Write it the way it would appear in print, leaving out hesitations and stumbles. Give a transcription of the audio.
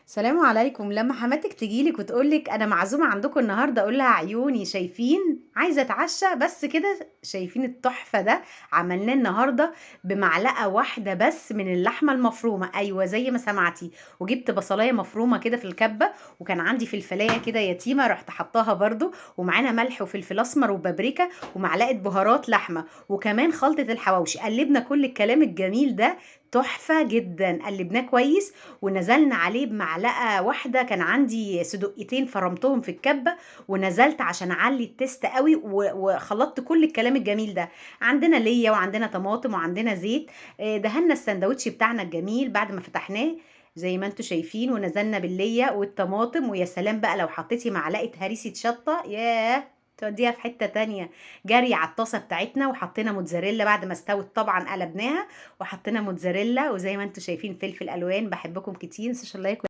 سلام عليكم. لما حماتك تجيلك وتقولك انا معزومه عندكم النهارده، اقول لها عيوني شايفين عايزه اتعشى بس كده. شايفين التحفه ده؟ عملناه النهارده بمعلقه واحده بس من اللحمه المفرومه، ايوه زي ما سمعتي. وجبت بصلايه مفرومه كده في الكبه، وكان عندي فلفلايه كده يتيمه رحت حطاها برضو، ومعانا ملح وفلفل اسمر وبابريكا ومعلقه بهارات لحمه وكمان خلطه الحواوشي. قلبنا كل الكلام الجميل ده، تحفه جدا. قلبناه كويس ونزلنا عليه بمعلقه واحده، كان عندي صدقتين فرمتهم في الكبه ونزلت عشان اعلي التست قوي، وخلطت كل الكلام الجميل ده. عندنا ليا وعندنا طماطم وعندنا زيت. دهنا السندوتش بتاعنا الجميل بعد ما فتحناه زي ما انتوا شايفين، ونزلنا بالليا والطماطم. ويا سلام بقى لو حطيتي معلقه هريسه شطه، ياه توديها في حتة تانية. جري على الطاسة بتاعتنا وحطينا موتزاريلا بعد ما استوت، طبعا قلبناها وحطينا موتزاريلا، وزي ما انتوا شايفين فلفل الوان. بحبكم كتير، متنسوش اللايك